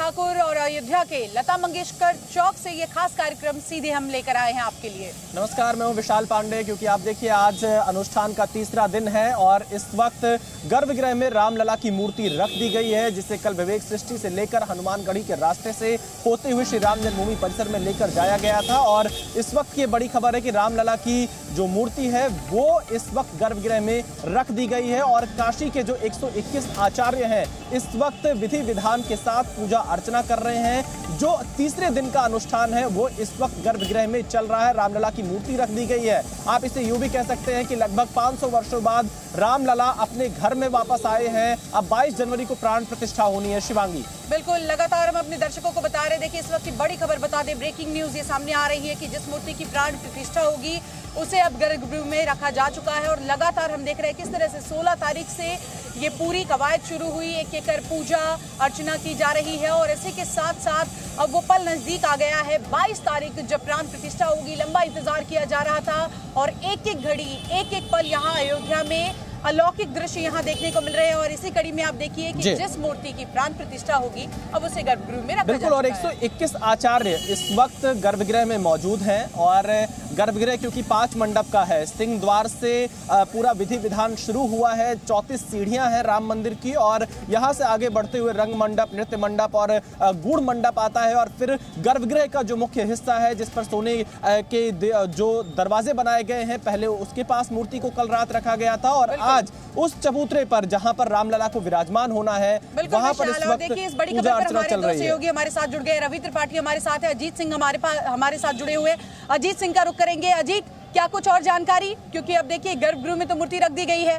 ठाकुर और अयोध्या के लता मंगेशकर चौक से ये खास कार्यक्रम सीधे हम लेकर आए हैं आपके लिए। नमस्कार, मैं हूं विशाल पांडे। क्योंकि आप देखिए, आज अनुष्ठान का तीसरा दिन है और इस वक्त गर्भगृह में रामलला की मूर्ति रख दी गई है, जिसे कल विवेक सृष्टि से लेकर हनुमानगढ़ी के रास्ते से होते हुए श्री राम जन्मभूमि परिसर में लेकर जाया गया था। और इस वक्त की बड़ी खबर है कि रामलला की जो मूर्ति है वो इस वक्त गर्भगृह में रख दी गई है और काशी के जो 121 आचार्य हैं इस वक्त विधि विधान के साथ पूजा अर्चना कर रहे हैं। जो तीसरे दिन का अनुष्ठान है वो इस वक्त गर्भगृह में चल रहा है। रामलला की मूर्ति रख दी गई है। आप इसे यूं भी कह सकते हैं कि लगभग 500 वर्षों बाद रामलला अपने घर में वापस आए हैं। अब 22 जनवरी को प्राण प्रतिष्ठा होनी है। शिवांगी, बिल्कुल, लगातार हम अपने दर्शकों को बता रहे। देखिए, इस वक्त की बड़ी खबर बता दें, ब्रेकिंग न्यूज ये सामने आ रही है कि जिस मूर्ति की प्राण प्रतिष्ठा होगी उसे अब गर्भगृह में रखा जा चुका है। और लगातार हम देख रहे हैं किस तरह से 16 तारीख से ये पूरी कवायद शुरू हुई, एक एक कर पूजा अर्चना की जा रही है। और इसी के साथ साथ अब वो पल नजदीक आ गया है, 22 तारीख जब प्राण प्रतिष्ठा होगी। लंबा इंतजार किया जा रहा था और एक एक घड़ी, एक एक पल यहाँ अयोध्या में अलौकिक दृश्य यहाँ देखने को मिल रहे हैं। और इसी कड़ी में आप देखिए कि जिस मूर्ति की प्राण प्रतिष्ठा होगी अब उसे गर्भगृह में रखा बिल्कुल। और 121 आचार्य इस वक्त गर्भगृह में मौजूद हैं। और गर्भगृह क्योंकि 5 मंडप का है, सिंह द्वार से पूरा विधि विधान शुरू हुआ है। 34 सीढ़ियां हैं राम मंदिर की और यहाँ से आगे बढ़ते हुए रंग मंडप, नृत्य मंडप और गुड़ मंडप आता है। और फिर गर्भगृह का जो मुख्य हिस्सा है जिस पर सोने के जो दरवाजे बनाए गए हैं, पहले उसके पास मूर्ति को कल रात रखा गया था और आज उस चबूतरे पर जहां पर रामलला को विराजमान होना है वहां पर इस वक्त देखिए इस बड़ी खबर पर हमारे दो सहयोगी हमारे साथ जुड़ गए। रवि त्रिपाठी हमारे साथ है, अजीत सिंह हमारे साथ जुड़े हुए। अजीत सिंह का रुख करेंगे। अजीत, क्या कुछ और जानकारी, क्योंकि अब देखिए गर्भगृह में तो मूर्ति रख दी गई है।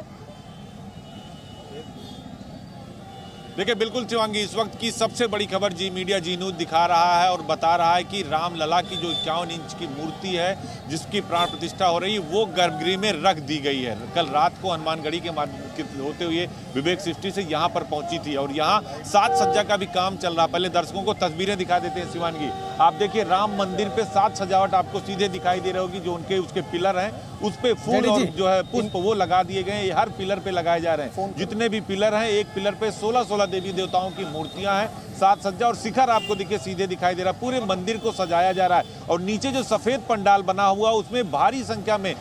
देखिए बिल्कुल शिवांगी, इस वक्त की सबसे बड़ी खबर जी मीडिया जी न्यूज दिखा रहा है और बता रहा है कि रामलला की जो 51 इंच की मूर्ति है जिसकी प्राण प्रतिष्ठा हो रही है वो गर्भगृह में रख दी गई है। कल रात को हनुमानगढ़ी के होते हुए विवेक सृष्टि से यहाँ पर पहुंची थी और यहाँ साज सज्जा का भी काम चल रहा। पहले दर्शकों को तस्वीरें दिखा देते हैं शिवांगी। आप देखिए राम मंदिर पे साज सजावट आपको सीधे दिखाई दे रही होगी। जो उसके पिलर हैं उस पे फूल और जो है पुष्प वो लगा दिए गए हैं। हर पिलर पे लगाए जा रहे हैं। जितने भी पिलर हैं, एक पिलर पे 16 देवी देवताओं की मूर्तियां हैं। साज सज्जा और शिखर आपको देखिए सीधे दिखाई दे रहा है। पूरे मंदिर को सजाया जा रहा है और नीचे जो सफेद पंडाल बना हुआ उसमें भारी संख्या में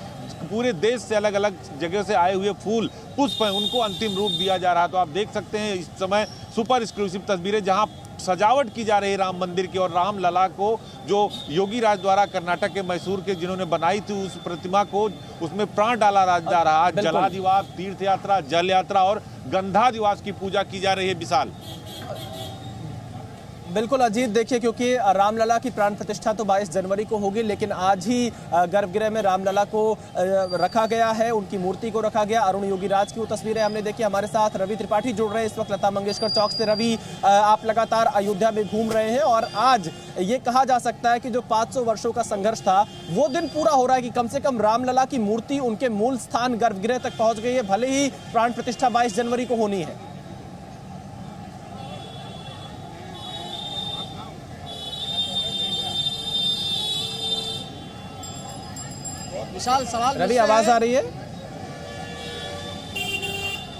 पूरे देश से अलग अलग जगह से आए हुए फूल पुष्प हैं, उनको अंतिम रूप दिया जा रहा है। तो आप देख सकते हैं इस समय सुपर एक्सक्लूसिव तस्वीरें जहां सजावट की जा रही है राम मंदिर की। और रामलला को जो योगी राज द्वारा कर्नाटक के मैसूर के जिन्होंने बनाई थी उस प्रतिमा को उसमें प्राण डाला जा रहा है। जलादिवास, तीर्थ यात्रा, जल यात्रा और गंधादिवास की पूजा की जा रही है। विशाल, बिल्कुल अजीत, देखिए क्योंकि रामलला की प्राण प्रतिष्ठा तो 22 जनवरी को होगी, लेकिन आज ही गर्भगृह में रामलला को रखा गया है, उनकी मूर्ति को रखा गया। अरुण योगीराज की वो तस्वीरें हमने देखी। हमारे साथ रवि त्रिपाठी जुड़ रहे हैं इस वक्त लता मंगेशकर चौक से। रवि, आप लगातार अयोध्या में घूम रहे हैं और आज ये कहा जा सकता है कि जो 500 वर्षों का संघर्ष था वो दिन पूरा हो रहा है कि कम से कम रामलला की मूर्ति उनके मूल स्थान गर्भगृह तक पहुंच गई है, भले ही प्राण प्रतिष्ठा 22 जनवरी को होनी है। विशाल, सवाल रवि, आवाज आ रही है?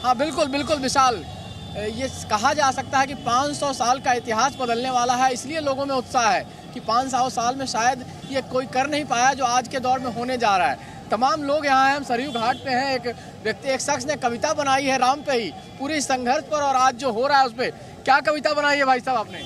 हाँ बिल्कुल बिल्कुल विशाल, ये कहा जा सकता है कि 500 साल का इतिहास बदलने वाला है। इसलिए लोगों में उत्साह है कि 500 साल में शायद ये कोई कर नहीं पाया जो आज के दौर में होने जा रहा है। तमाम लोग यहाँ हैं, हम सरयू घाट पे हैं। एक शख्स ने कविता बनाई है राम पे ही, पूरे संघर्ष पर और आज जो हो रहा है उस पर। क्या कविता बनाई है भाई साहब आपने?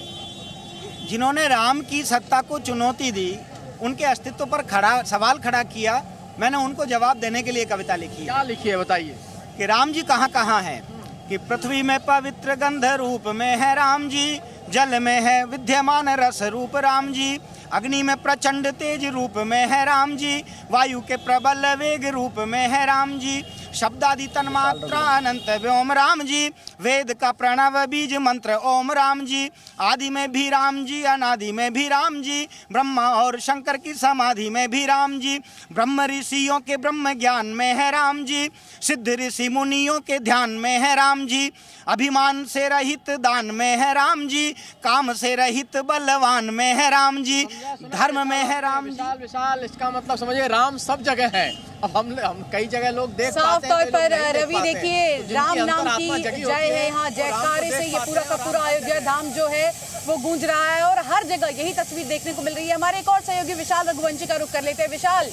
जिन्होंने राम की सत्ता को चुनौती दी, उनके अस्तित्व पर सवाल खड़ा किया, मैंने उनको जवाब देने के लिए कविता लिखी है। क्या लिखी है बताइए? कि राम जी कहाँ कहाँ हैं, कि पृथ्वी में पवित्र गंध रूप में है राम जी, जल में है विद्यमान रस रूप राम जी, अग्नि में प्रचंड तेज रूप में है राम जी, वायु के प्रबल वेग रूप में है राम जी, शब्दादि तन्मात्रा अनंत व्योम राम जी, वेद का प्रणव बीज मंत्र ओम राम जी, आदि में भी राम जी, अनादि में भी राम जी, ब्रह्मा और शंकर की समाधि में भी राम जी, ब्रह्म ऋषियों के ब्रह्म ज्ञान में है राम जी, सिद्ध ऋषि मुनियों के ध्यान में है राम जी, अभिमान से रहित दान में है राम जी, काम से रहित बलवान में है राम जी, धर्म में है राम जी। विशाल विशाल, इसका मतलब समझिए राम सब जगह है। अब हम कई जगह लोग देख साफ तौर पर रवि देखिए राम नाम की जय है, यहाँ जयकारे से ये पूरा का पूरा अयोध्या धाम जो है वो गूंज रहा है और हर जगह यही तस्वीर देखने को मिल रही है। हमारे एक और सहयोगी विशाल रघुवंशी का रुख कर लेते हैं। विशाल,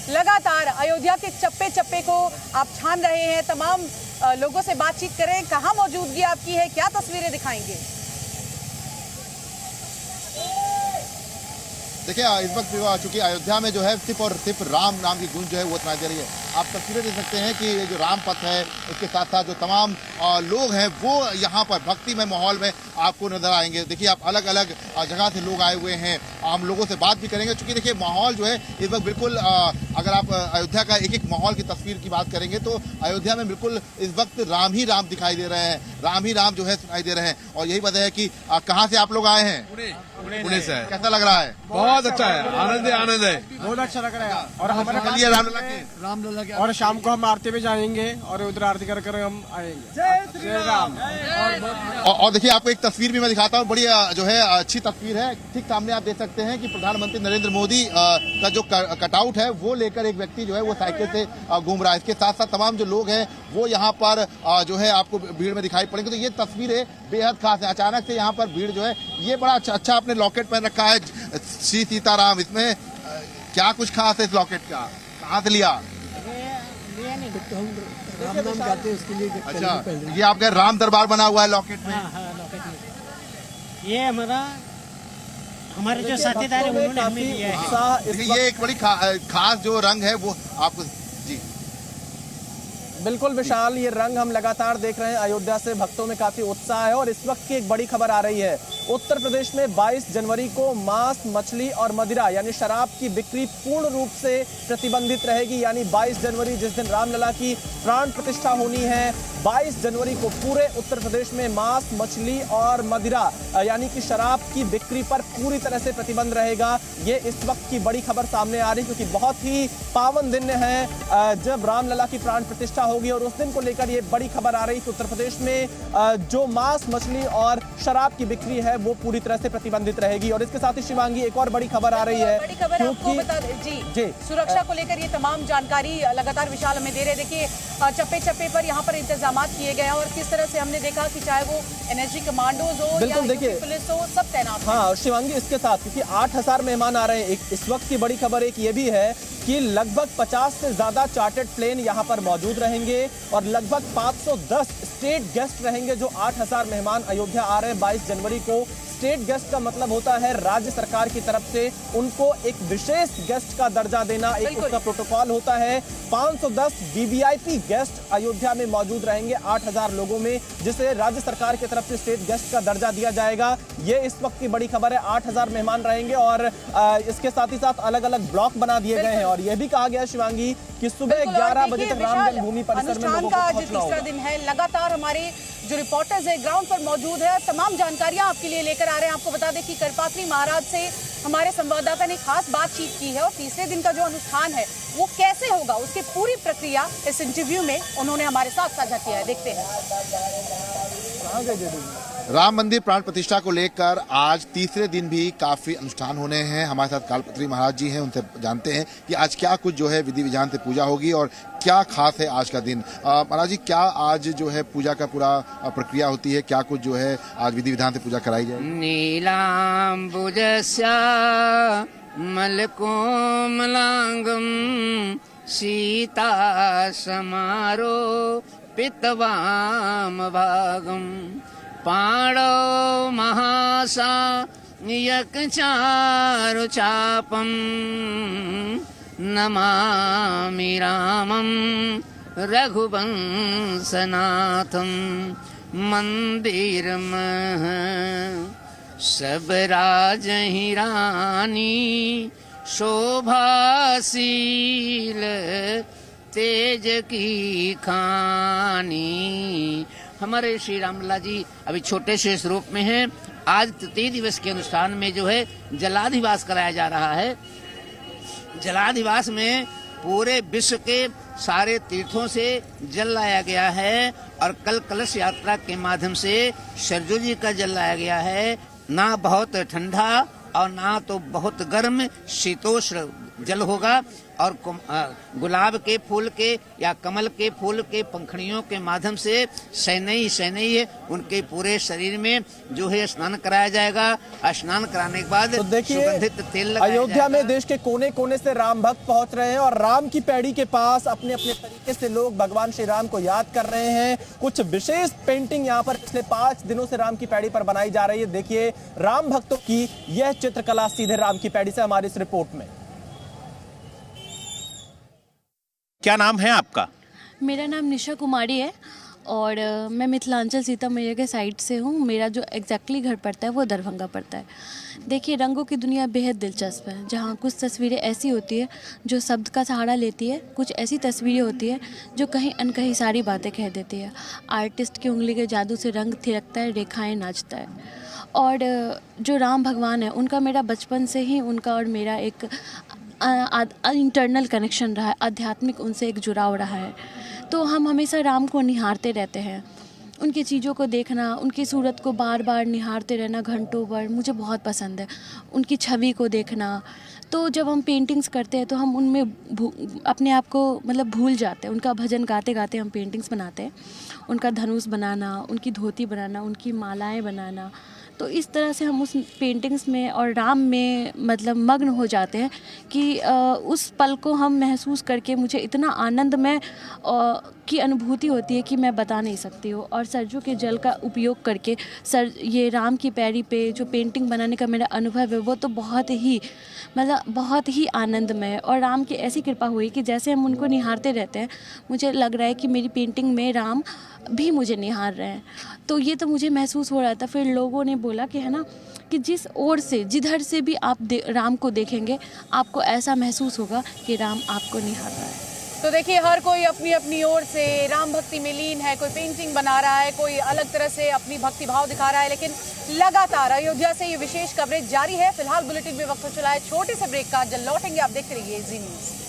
लगातार अयोध्या के चप्पे चप्पे को आप छान रहे हैं, तमाम लोगों से बातचीत करें, कहाँ मौजूदगी आपकी है, क्या तस्वीरें दिखाएंगे? देखिए, इस वक्त चूंकि अयोध्या में जो है सिर्फ और सिर्फ राम नाम की गूंज जो है वो सुनाई दे रही है। आप तस्वीरें देख सकते हैं कि ये जो राम पथ है, उसके साथ साथ जो तमाम लोग हैं वो यहाँ पर भक्तिमय माहौल में आपको नजर आएंगे। देखिए, आप अलग अलग जगह से लोग आए हुए हैं, हम लोगों से बात भी करेंगे। चूंकि देखिए, माहौल जो है इस वक्त बिल्कुल, अगर आप अयोध्या का एक एक माहौल की तस्वीर की बात करेंगे तो अयोध्या में बिल्कुल इस वक्त राम ही राम दिखाई दे रहे हैं, राम ही राम जो है सुनाई दे रहे हैं। और यही वजह है कि कहाँ से आप लोग आए हैं? पुणे से। कैसा लग रहा है? बहुत अच्छा है, आनंद है। बहुत अच्छा लग रहा है। और हमारे रामलला के और शाम को हम आरती में जाएंगे और उधर आरती कर कर हम आएंगे। जय श्री राम। और देखिए, आपको एक तस्वीर भी मैं दिखाता हूँ, बड़ी जो है अच्छी तस्वीर है। ठीक सामने आप देख सकते हैं कि प्रधानमंत्री नरेंद्र मोदी का जो कटआउट है वो लेकर एक व्यक्ति जो है वो साइकिल से घूम रहा है। इसके साथ साथ तमाम जो लोग हैं वो यहाँ पर जो है आपको भीड़ में दिखाई पड़ेंगे। तो ये तस्वीरें बेहद खास है। अचानक से यहाँ पर भीड़ जो है, ये बड़ा अच्छा आपने लॉकेट पहन रखा है श्री सीताराम, इसमें क्या कुछ खास है इस लॉकेट का? कहाँ से लिया? राम नाम गाते हैं उसके लिए। अच्छा, ये आपका राम दरबार बना हुआ है लॉकेट में? हाँ, लॉकेट में। ये हमारे जो साथीदार है उन्होंने हमें दिया है। ये एक बड़ी खास जो रंग है वो आपको। जी बिल्कुल विशाल, ये रंग हम लगातार देख रहे हैं। अयोध्या से भक्तों में काफी उत्साह है और इस वक्त की एक बड़ी खबर आ रही है। उत्तर प्रदेश में 22 जनवरी को मांस, मछली और मदिरा यानी शराब की बिक्री पूर्ण रूप से प्रतिबंधित रहेगी। यानी 22 जनवरी जिस दिन रामलला की प्राण प्रतिष्ठा होनी है, 22 जनवरी को पूरे उत्तर प्रदेश में मांस, मछली और मदिरा यानी कि शराब की बिक्री पर पूरी तरह से प्रतिबंध रहेगा। ये इस वक्त की बड़ी खबर सामने आ रही, क्योंकि बहुत ही पावन दिन है जब रामलला की प्राण प्रतिष्ठा होगी और उस दिन को लेकर ये बड़ी खबर आ रही कि उत्तर प्रदेश में जो मांस, मछली और शराब की बिक्री है वो पूरी तरह से प्रतिबंधित रहेगी। और इसके साथ ही शिवांगी, एक और बड़ी खबर आ रही है। बड़ी खबर आपको बता जी, सुरक्षा को लेकर ये तमाम जानकारी लगातार विशाल हमें दे रहे। देखिए, चप्पे चप्पे पर यहाँ पर इंतजाम किए गए हैं और किस तरह से हमने देखा कि चाहे वो एनएसजी कमांडोज हो या पुलिस हो, सब तैनात। हाँ शिवांगी, इसके साथ क्योंकि 8000 मेहमान आ रहे हैं। इस वक्त की बड़ी खबर एक ये भी है कि लगभग 50 से ज्यादा चार्टर्ड प्लेन यहाँ पर मौजूद रहेंगे और लगभग 510 स्टेट गेस्ट रहेंगे। जो 8000 मेहमान अयोध्या आ रहे हैं 22 जनवरी को, स्टेट गेस्ट का मतलब होता है राज्य सरकार की तरफ से उनको एक विशेष गेस्ट का दर्जा देना, एक उसका प्रोटोकॉल होता है। 510 वीवीआईपी गेस्ट अयोध्या में मौजूद रहेंगे 8000 लोगों में, जिसे राज्य सरकार की तरफ से स्टेट गेस्ट का दर्जा दिया जाएगा। ये इस वक्त की बड़ी खबर है। 8000 मेहमान रहेंगे और इसके साथ ही साथ अलग अलग ब्लॉक बना दिए गए हैं। और यह भी कहा गया शिवांगी कि सुबह 11 बजे तक राम जन्मभूमि परिसर में लोगों को पहुंचना होगा। तीसरा दिन है, लगातार हमारे जो रिपोर्टर्स है ग्राउंड पर मौजूद है, तमाम जानकारियां आपके लिए लेकर आ रहे हैं। आपको बता दें कि करपात्री महाराज से हमारे संवाददाता ने खास बातचीत की है और तीसरे दिन का जो अनुष्ठान है वो कैसे होगा, उसकी पूरी प्रक्रिया इस इंटरव्यू में उन्होंने हमारे साथ साझा किया है। देखते हैं। राम मंदिर प्राण प्रतिष्ठा को लेकर आज तीसरे दिन भी काफी अनुष्ठान होने हैं। हमारे साथ कालपत्री महाराज जी हैं, उनसे जानते हैं कि आज क्या कुछ जो है विधि विधान से पूजा होगी और क्या खास है आज का दिन। महाराज जी, क्या आज जो है पूजा का पूरा प्रक्रिया होती है, क्या कुछ जो है आज विधि विधान से पूजा कराई जाएगी? नीलाम्बुजस्या मलकोमलांगम सीता समारो पितवाम भागम पाणो महासा यकचारु चापम नमामि रामं रघुवंशनाथं मंदिरमः सब राजहि रानी शोभाशील तेज की खानी। हमारे श्री रामलला जी अभी छोटे से स्वरूप में हैं। आज तृतीय दिवस के अनुष्ठान में जो है जलाधिवास कराया जा रहा है। जलाधिवास में पूरे विश्व के सारे तीर्थों से जल लाया गया है और कल कलश यात्रा के माध्यम से सरजू जी का जल लाया गया है। ना बहुत ठंडा और ना तो बहुत गर्म, शीतोष्ण जल होगा और गुलाब के फूल के या कमल के फूल के पंखुड़ियों के माध्यम से शहनाई उनके पूरे शरीर में जो है स्नान कराया जाएगा। स्नान कराने के बाद तो देखिए सुगंधित तेल लगाया अयोध्या में जाएगा। देश के कोने कोने से राम भक्त पहुंच रहे हैं और राम की पैड़ी के पास अपने अपने तरीके से लोग भगवान श्री राम को याद कर रहे हैं। कुछ विशेष पेंटिंग यहाँ पर पिछले 5 दिनों से राम की पैड़ी पर बनाई जा रही है। देखिए राम भक्तों की यह चित्रकला सीधे राम की पैड़ी से हमारी इस रिपोर्ट में। क्या नाम है आपका? मेरा नाम निशा कुमारी है और मैं मिथिलांचल सीता मैया के साइड से हूँ। मेरा जो एग्जैक्टली घर पड़ता है वो दरभंगा पड़ता है। देखिए रंगों की दुनिया बेहद दिलचस्प है, जहाँ कुछ तस्वीरें ऐसी होती है जो शब्द का सहारा लेती है, कुछ ऐसी तस्वीरें होती है जो कहीं अनकही सारी बातें कह देती है। आर्टिस्ट की उंगली के जादू से रंग थिरकता है, रेखाएं नाचता है। और जो राम भगवान है उनका मेरा बचपन से ही उनका और मेरा एक इंटरनल कनेक्शन रहा है, आध्यात्मिक उनसे एक जुड़ाव रहा है। तो हम हमेशा राम को निहारते रहते हैं, उनकी चीज़ों को देखना, उनकी सूरत को बार बार निहारते रहना घंटों भर मुझे बहुत पसंद है, उनकी छवि को देखना। तो जब हम पेंटिंग्स करते हैं तो हम उनमें अपने आप को मतलब भूल जाते हैं। उनका भजन गाते गाते हम पेंटिंग्स बनाते हैं, उनका धनुष बनाना, उनकी धोती बनाना, उनकी मालाएं बनाना। तो इस तरह से हम उस पेंटिंग्स में और राम में मतलब मग्न हो जाते हैं कि उस पल को हम महसूस करके मुझे इतना आनंद में की अनुभूति होती है कि मैं बता नहीं सकती हूँ। और सरजू के जल का उपयोग करके ये राम की पैड़ी पे जो पेंटिंग बनाने का मेरा अनुभव है वो तो बहुत ही आनंदमय। और राम की ऐसी कृपा हुई कि जैसे हम उनको निहारते रहते हैं मुझे लग रहा है कि मेरी पेंटिंग में राम भी मुझे निहार रहे हैं। तो ये तो मुझे महसूस हो रहा था। फिर लोगों ने बोला कि है ना कि जिस ओर से जिधर से भी आप राम को देखेंगे आपको ऐसा महसूस होगा कि राम आपको निहार रहा है। तो देखिए हर कोई अपनी अपनी ओर से राम भक्ति में लीन है, कोई पेंटिंग बना रहा है, कोई अलग तरह से अपनी भक्ति भाव दिखा रहा है। लेकिन लगातार अयोध्या से ये विशेष कवरेज जारी है। फिलहाल बुलेटिन में वक्त हो चला है छोटे से ब्रेक का। जल्द लौटेंगे, आप देखते रहिए जी न्यूज़।